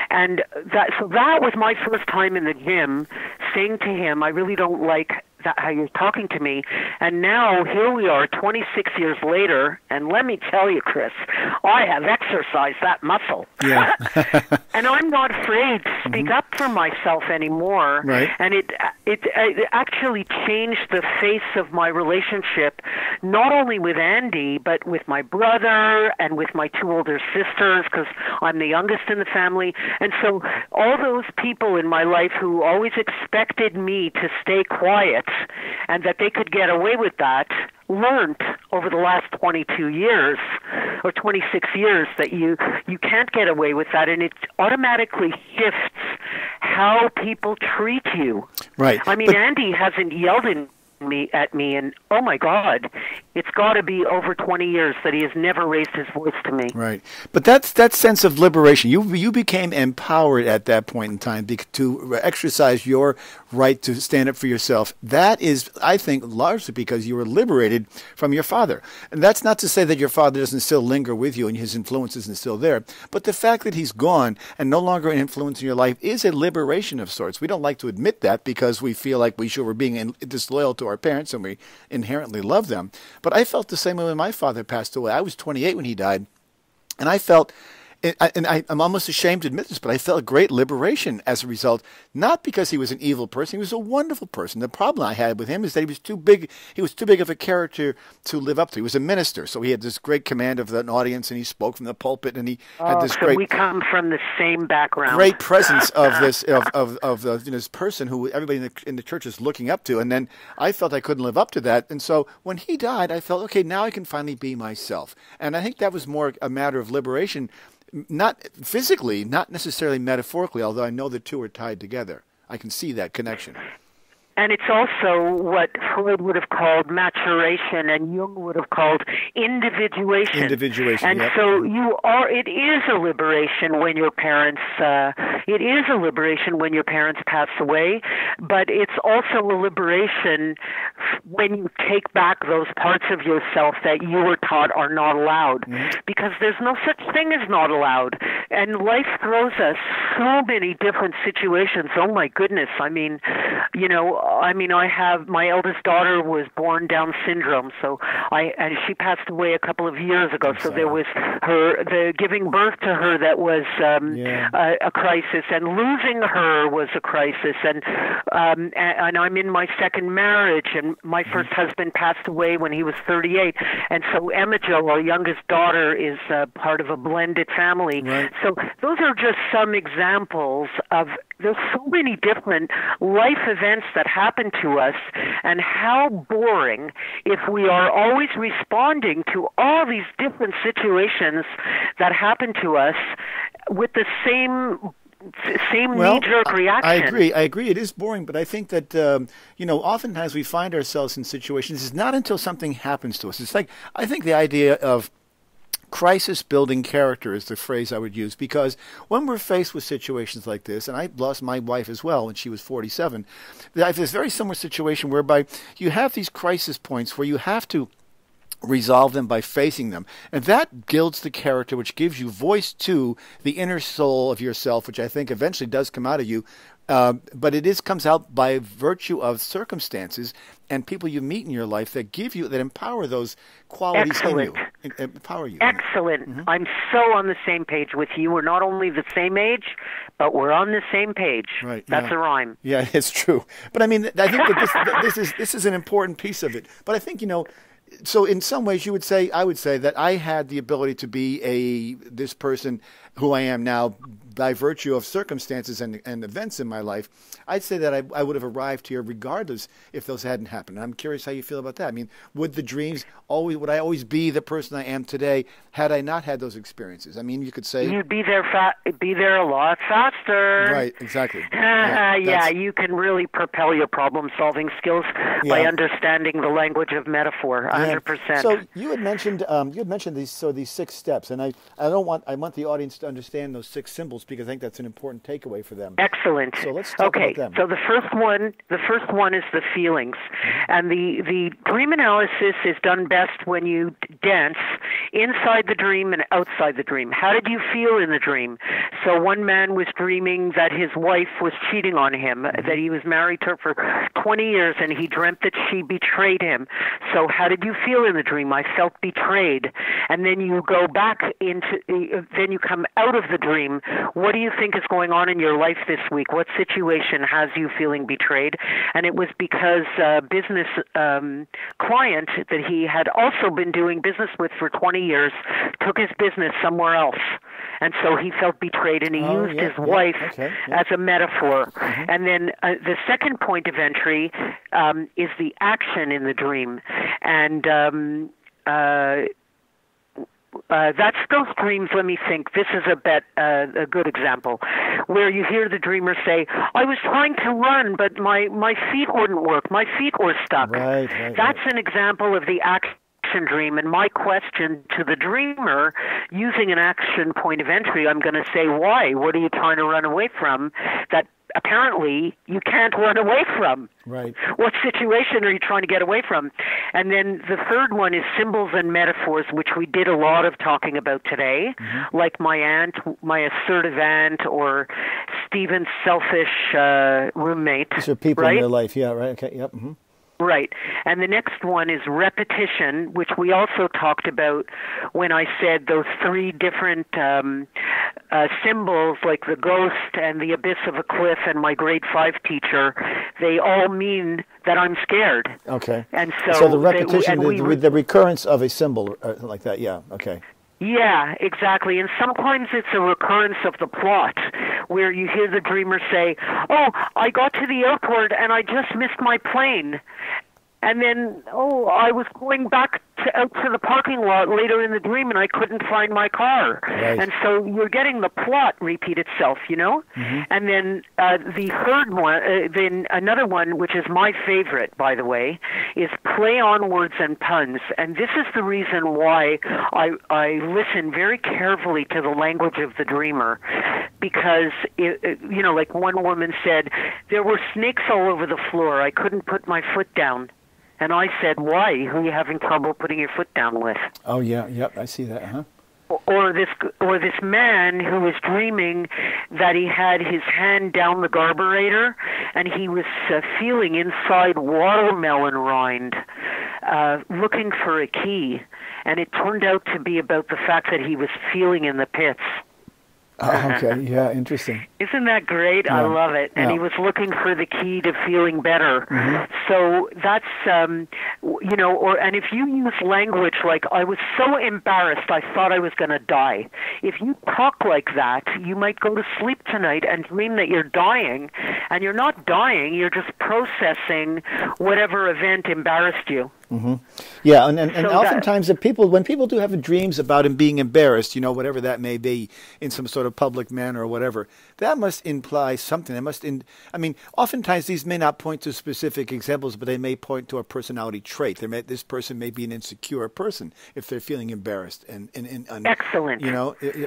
And that was my first time in the gym saying to him, I really don't like that how you're talking to me. And now here we are 26 years later, and let me tell you, Chris, I have exercised that muscle. Yeah. And I'm not afraid to speak up for myself anymore. Right. And it actually changed the face of my relationship, not only with Andy, but with my brother and with my 2 older sisters, because I'm the youngest in the family. And so all those people in my life who always expected me to stay quiet and that they could get away with that, learned over the last 22 years or 26 years that you can't get away with that, and it automatically shifts how people treat you. Right. I mean, Andy hasn't yelled at me, and oh my God, it's got to be over 20 years that he has never raised his voice to me. Right. But that's that sense of liberation. You became empowered at that point in time to exercise your right to stand up for yourself. That is, I think, largely because you were liberated from your father. And that's not to say that your father doesn't still linger with you and his influence isn't still there. But the fact that he's gone and no longer an influence in your life is a liberation of sorts. We don't like to admit that because we feel like we're being disloyal to our parents and we inherently love them. But I felt the same way when my father passed away. I was 28 when he died, and I felt, and I'm almost ashamed to admit this, but I felt a great liberation as a result, not because he was an evil person. He was a wonderful person. The problem I had with him is that he was too big of a character to live up to. He was a minister, so he had this great command of an audience, and he spoke from the pulpit, and he had this we come from the same background. Great presence of this this person who everybody in the church is looking up to. And then I felt I couldn't live up to that, and so when he died, I felt, okay, now I can finally be myself. And I think that was more a matter of liberation. Not physically, not necessarily metaphorically, although I know the two are tied together. I can see that connection. And it's also what Freud would have called maturation and Jung would have called individuation. Individuation, and yep. so it is a liberation when your parents, pass away, but it's also a liberation when you take back those parts of yourself that you were taught are not allowed, because there's no such thing as not allowed. And life throws us so many different situations. Oh my goodness. I have my eldest daughter was born Down syndrome, and she passed away a couple of years ago. So there was the giving birth to her that was a crisis, and losing her was a crisis. And I'm in my second marriage, and my first husband passed away when he was 38. And so Emma Jo, our youngest daughter, is part of a blended family. Right. So those are just some examples of there's so many different life events that happen to us, and how boring if we are always responding to all these different situations that happen to us with the same knee-jerk reaction. I agree. It is boring, but I think that, oftentimes we find ourselves in situations, it's not until something happens to us. It's like, I think the idea of crisis building character is the phrase I would use, because when we're faced with situations like this, and I lost my wife as well when she was 47, I have this very similar situation whereby you have these crisis points where you have to resolve them by facing them. And that gilds the character, which gives you voice to the inner soul of yourself, which I think eventually does come out of you. But it comes out by virtue of circumstances and people you meet in your life that empower those qualities in you. Empower you. Excellent. I'm so on the same page with you. We're not only the same age, but we're on the same page. Right. That's a rhyme. Yeah, it's true. But I mean, I think that this is an important piece of it. But I think, so in some ways I would say that I had the ability to be this person who I am now by virtue of circumstances and events in my life. I'd say that I would have arrived here regardless if those hadn't happened. I'm curious how you feel about that. I mean, would I always be the person I am today had I not had those experiences? I mean, you could say you'd be there a lot faster. Right, exactly. You can really propel your problem-solving skills by understanding the language of metaphor. 100%. So you had mentioned these 6 steps, and I want the audience to understand those 6 symbols, because I think that's an important takeaway for them. Excellent. So let's talk about them. So the first one is the feelings, and the dream analysis is done best when you dance inside the dream and outside the dream. How did you feel in the dream? So one man was dreaming that his wife was cheating on him, that he was married to her for 20 years, and he dreamt that she betrayed him. So how did you feel in the dream? I felt betrayed. And then you go back then you come out of the dream. What do you think is going on in your life this week? What situation has you feeling betrayed? And it was because a business client that he had also been doing business with for 20 years took his business somewhere else. And so he felt betrayed, and he used his wife as a metaphor. And then the second point of entry is the action in the dream. And that's those dreams. Let me think. This is a good example, where you hear the dreamer say, "I was trying to run, but my feet wouldn't work. My feet were stuck." Right, that's an example of the action dream. And my question to the dreamer, using an action point of entry, I'm going to say, why? What are you trying to run away from that apparently you can't run away from? Right. What situation are you trying to get away from? And then the third one is symbols and metaphors, which we did a lot of talking about today, like my aunt, my assertive aunt, or Stephen's selfish roommate. These are people in your life. Yeah, right. Okay, yep. Right. And the next one is repetition, which we also talked about when I said those 3 different symbols, like the ghost and the abyss of a cliff and my grade 5 teacher. They all mean that I'm scared. Okay. And so the repetition, the recurrence of a symbol like that, yeah, okay. Yeah, exactly. And sometimes it's a recurrence of the plot, where you hear the dreamer say, "Oh, I got to the airport and I just missed my plane." And then, I was going back out to the parking lot later in the dream, and I couldn't find my car. Right. And so you're getting the plot repeat itself, And then the third one, then another one, which is my favorite, by the way, is play on words and puns. And this is the reason why I listen very carefully to the language of the dreamer, because, like one woman said, there were snakes all over the floor. I couldn't put my foot down. And I said, why? Who are you having trouble putting your foot down with? Oh, yeah, yep, I see that, huh? Or this man who was dreaming that he had his hand down the carburetor and he was feeling inside watermelon rind, looking for a key. And it turned out to be about the fact that he was feeling in the pits. Okay, yeah, interesting. Isn't that great? Yeah. I love it. And he was looking for the key to feeling better. Mm-hmm. So that's, and if you use language like, I was so embarrassed I thought I was going to die. If you talk like that, you might go to sleep tonight and dream that you're dying, and you're not dying, you're just processing whatever event embarrassed you. Mm-hmm. Yeah, and oftentimes when people do have dreams about him being embarrassed, whatever that may be, in some sort of public manner or whatever, that must imply something. Oftentimes these may not point to specific examples, but they may point to a personality trait. This person may be an insecure person if they're feeling embarrassed. And excellent.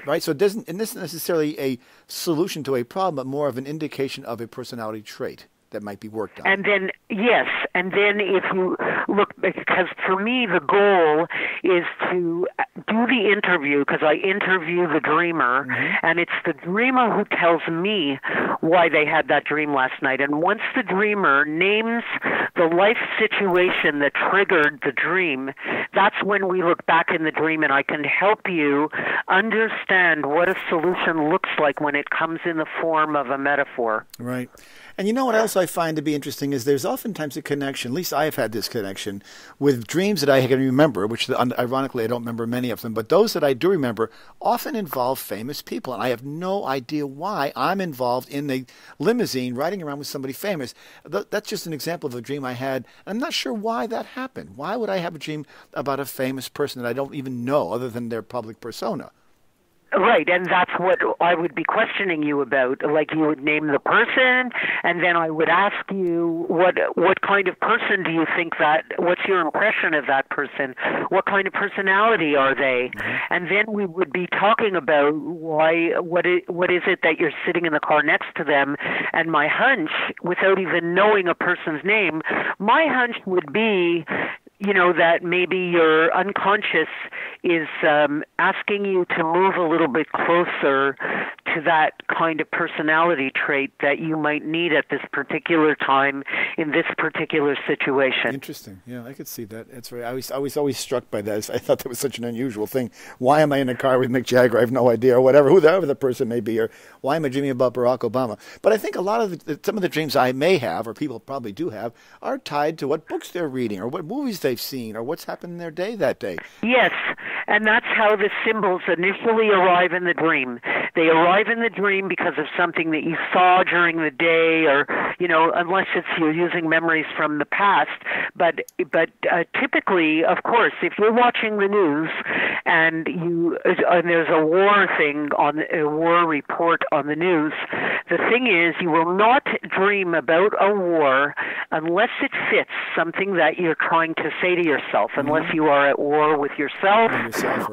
Right? So it isn't necessarily a solution to a problem, but more of an indication of a personality trait that might be worked on. And then, yes, and then if you look, because for me the goal is to do the interview, because I interview the dreamer, mm-hmm. and it's the dreamer who tells me why they had that dream last night. And once the dreamer names the life situation that triggered the dream, that's when we look back in the dream, and I can help you understand what a solution looks like when it comes in the form of a metaphor. Right. And you know what else I find to be interesting is there's oftentimes a connection, at least I have had this connection, with dreams that I can remember, which ironically I don't remember many of them, but those that I do remember often involve famous people. And I have no idea why I'm involved in a limousine riding around with somebody famous. That's just an example of a dream I had. I'm not sure why that happened. Why would I have a dream about a famous person that I don't even know other than their public persona? Right, and that's what I would be questioning you about. Like, you would name the person, and then I would ask you what kind of person do you think what's your impression of that person? What kind of personality are they? Mm-hmm. And then we would be talking about what is it that you're sitting in the car next to them. And my hunch, without even knowing a person's name, my hunch would be, that maybe your unconscious is asking you to move a little bit closer to that kind of personality trait that you might need at this particular time in this particular situation. Interesting. Yeah, I could see that. That's right. I was always struck by that. I thought that was such an unusual thing. Why am I in a car with Mick Jagger? I have no idea, or whoever the person may be, or why am I dreaming about Barack Obama? But I think a lot of some of the dreams I may have, or people probably do have, are tied to what books they're reading, or what movies they've seen, or what's happened in their day that day. Yes, and that's how the symbols initially arrive in the dream. They arrive in the dream because of something that you saw during the day, or, unless you're using memories from the past. But typically, of course, if you're watching the news and there's a war thing a war report on the news, the thing is, you will not dream about a war unless it fits something that you're trying to say to yourself, unless you are at war with yourself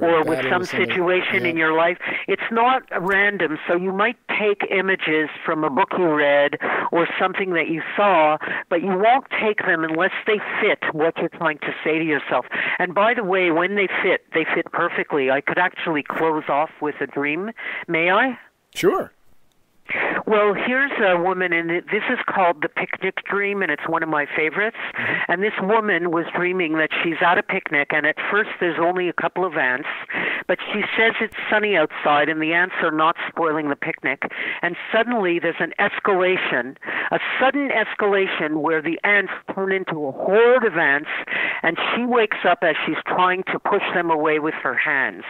or with some situation in your life. It's not random, so you might take images from a book you read or something that you saw, but you won't take them unless they fit what you're trying to say to yourself. And by the way, when they fit perfectly. I could actually close off with a dream. May I? Sure. Well, here's a woman, and this is called The Picnic Dream, and it's one of my favorites. Mm-hmm. And this woman was dreaming that she's at a picnic, and at first there's only a couple of ants, but she says it's sunny outside, and the ants are not spoiling the picnic. And suddenly there's an escalation, a sudden escalation where the ants turn into a horde of ants, and she wakes up as she's trying to push them away with her hands.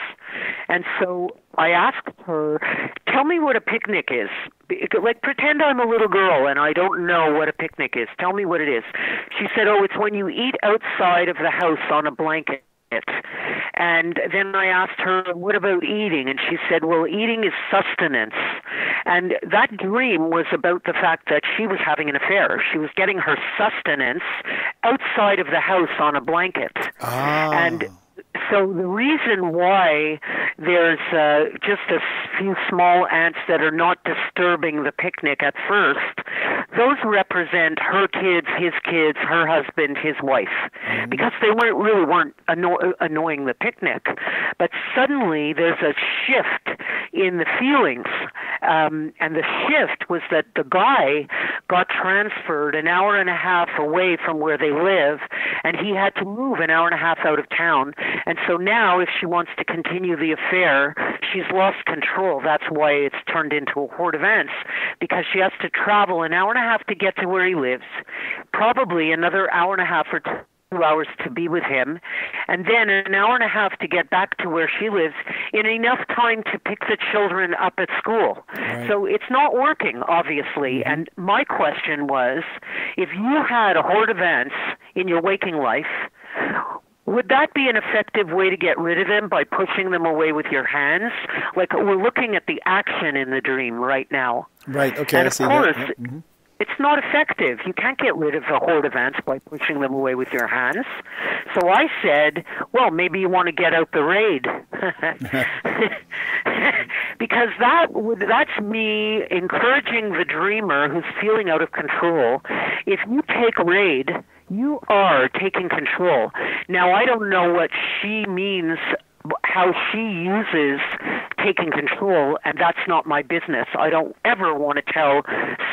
And so I asked her, tell me what a picnic is. Like, pretend I'm a little girl and I don't know what a picnic is. Tell me what it is. She said, oh, it's when you eat outside of the house on a blanket. And then I asked her, what about eating? And she said, well, eating is sustenance. And that dream was about the fact that she was having an affair. She was getting her sustenance outside of the house on a blanket. Ah. And so the reason why there's just a few small ants that are not disturbing the picnic at first, those represent her kids, his kids, her husband, his wife, because they weren't annoying the picnic. But suddenly there's a shift in the feelings, and the shift was that the guy got transferred an hour and a half away from where they live, and he had to move an hour and a half out of town. And so now, if she wants to continue the affair, she's lost control. That's why it's turned into a horde of ants, because she has to travel an hour and a half to get to where he lives, probably another hour and a half or 2 hours to be with him, and then an hour and a half to get back to where she lives in enough time to pick the children up at school. Right. So it's not working, obviously. And my question was, if you had a horde of ants in your waking life, would that be an effective way to get rid of them, by pushing them away with your hands? Like, we're looking at the action in the dream right now. Right, okay, and I of see course, that. Yep. it's not effective. You can't get rid of a horde of ants by pushing them away with your hands. So I said, well, maybe you want to get out the raid. Because that's me encouraging the dreamer who's feeling out of control. If you take raid, you are taking control. Now, I don't know what she means, how she uses taking control, and that's not my business. I don't ever want to tell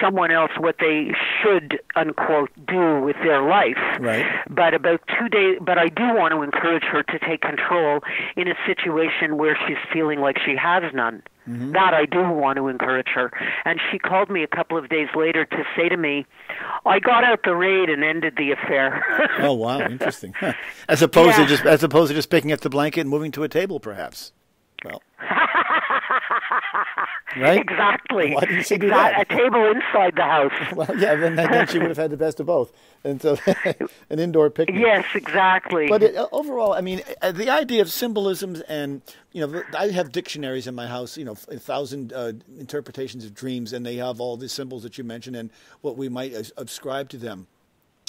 someone else what they should, unquote, do with their life. Right. But I do want to encourage her to take control in a situation where she's feeling like she has none. That I do want to encourage her. And she called me a couple of days later to say to me, I got out the raid and ended the affair. Oh, wow, interesting. Huh. As opposed to just picking up the blanket and moving to a table, perhaps. Well, right? Exactly. Why didn't she do that? A table inside the house. Well, yeah, then she would have had the best of both. And so an indoor picnic. Yes, exactly. But overall, I mean, the idea of symbolisms, and, I have dictionaries in my house, 1,000 interpretations of dreams, and they have all the symbols that you mentioned and what we might ascribe to them.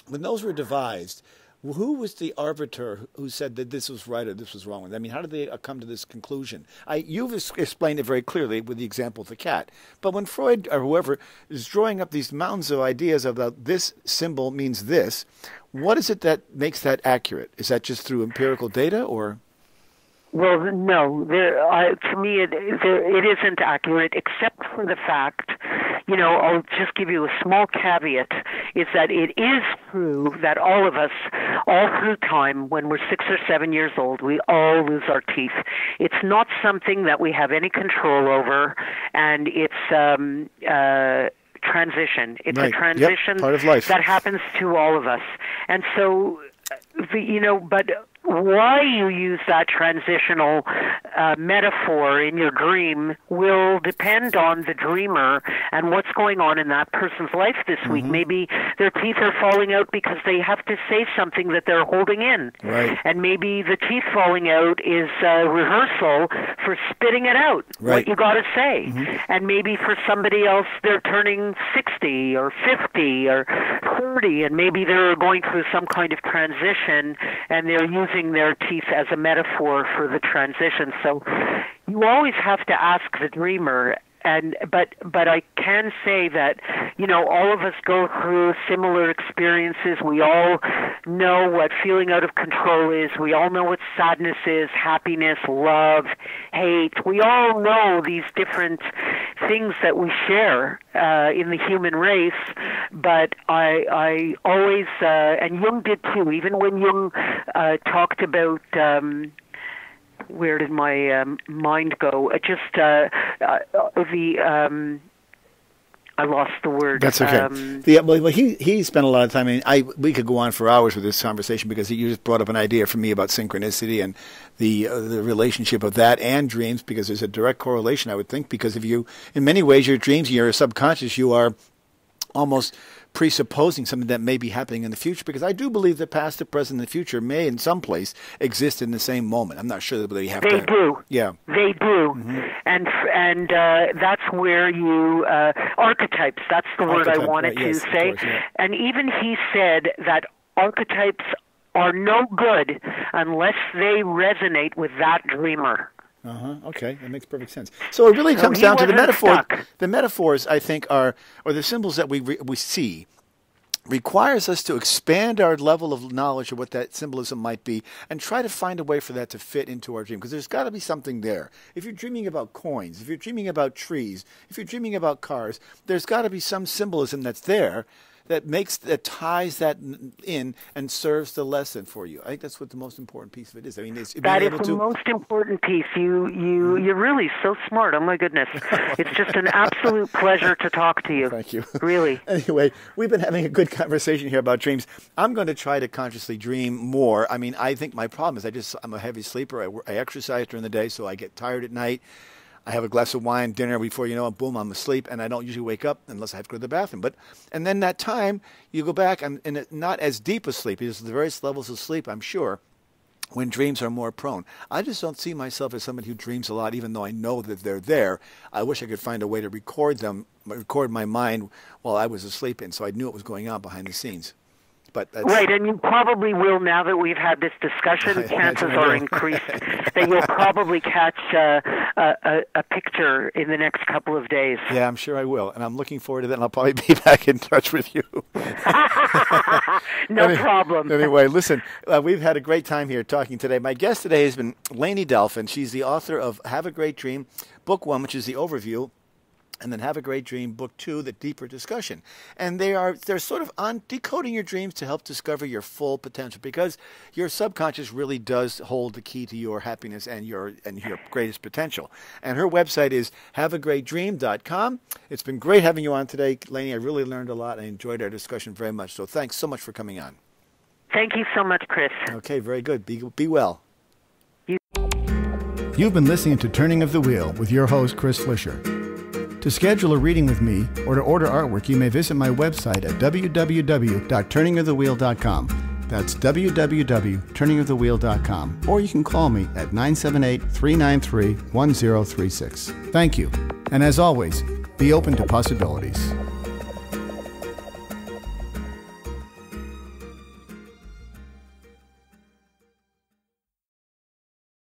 When those were devised, who was the arbiter who said that this was right or this was wrong? I mean, how did they come to this conclusion? You've explained it very clearly with the example of the cat. But when Freud or whoever is drawing up these mountains of ideas about this symbol means this, what is it that makes that accurate? Is that just through empirical data, or? Well, no. To me, it isn't accurate, except for the fact, I'll just give you a small caveat, is that it is true that all of us, all through time, when we're 6 or 7 years old, we all lose our teeth. It's not something that we have any control over, and it's transition. It's right. a transition part of life that happens to all of us. And so, but why you use that transitional metaphor in your dream will depend on the dreamer and what's going on in that person's life this week. Maybe their teeth are falling out because they have to say something that they're holding in. Right. And maybe the teeth falling out is a rehearsal for spitting it out, what you got to say. And maybe for somebody else, they're turning 60 or 50 or 30, and maybe they're going through some kind of transition, and they're using their teeth as a metaphor for the transition. So you always have to ask the dreamer. But I can say that, all of us go through similar experiences. We all know what feeling out of control is. We all know what sadness is, happiness, love, hate. We all know these different things that we share in the human race. But I always, and Jung did too, even when Jung talked about where did my mind go? I lost the word. That's okay. Well, he spent a lot of time. We could go on for hours with this conversation because you just brought up an idea for me about synchronicity and the relationship of that and dreams, because there's a direct correlation, I would think, because if you, in many ways, your dreams, your subconscious, you are almost presupposing something that may be happening in the future, because I do believe that past, the present, and the future may in some place exist in the same moment. I'm not sure that they have to. They do. Yeah. They do. Mm-hmm. And that's where you, archetypes, that's the word I wanted to say. Course, yeah. And even he said that archetypes are no good unless they resonate with that dreamer. Okay, that makes perfect sense. So it really comes down to the metaphor. Stuck. The metaphors, I think, or the symbols that we see, requires us to expand our level of knowledge of what that symbolism might be and try to find a way for that to fit into our dream, because there's got to be something there. If you're dreaming about coins, if you're dreaming about trees, if you're dreaming about cars, there's got to be some symbolism that's there that ties that in and serves the lesson for you. I think that's what the most important piece of it is. I mean, it's that is the most important piece. You're really so smart. Oh my goodness, it's just an absolute pleasure to talk to you. Thank you. Really. Anyway, we've been having a good conversation here about dreams. I'm going to try to consciously dream more. I mean, I think my problem is I'm a heavy sleeper. I exercise during the day, so I get tired at night. I have a glass of wine, dinner, before you know it, boom, I'm asleep, and I don't usually wake up unless I have to go to the bathroom. And then that time, you go back, I'm in not as deep a sleep, because the various levels of sleep, I'm sure, when dreams are more prone. I just don't see myself as somebody who dreams a lot, even though I know that they're there. I wish I could find a way to record my mind while I was asleep, and so I knew what was going on behind the scenes. But right, and you probably will, now that we've had this discussion, chances are increased that you'll probably catch a picture in the next couple of days. Yeah, I'm sure I will, and I'm looking forward to that, and I'll probably be back in touch with you. No problem. Anyway, listen, we've had a great time here talking today. My guest today has been Layne Dalfen. She's the author of Have a Great Dream, Book 1, which is the overview, and then Have a Great Dream, Book 2, the deeper discussion. And they're sort of on decoding your dreams to help discover your full potential, because your subconscious really does hold the key to your happiness and your greatest potential. And her website is haveagreatdream.com. It's been great having you on today, Layne. I really learned a lot. I enjoyed our discussion very much. So thanks so much for coming on. Thank you so much, Chris. Okay, very good. Be well. You've been listening to Turning of the Wheel with your host, Chris Flisher. To schedule a reading with me or to order artwork, you may visit my website at www.turningofthewheel.com. That's www.turningofthewheel.com. Or you can call me at 978-393-1036. Thank you. And as always, be open to possibilities.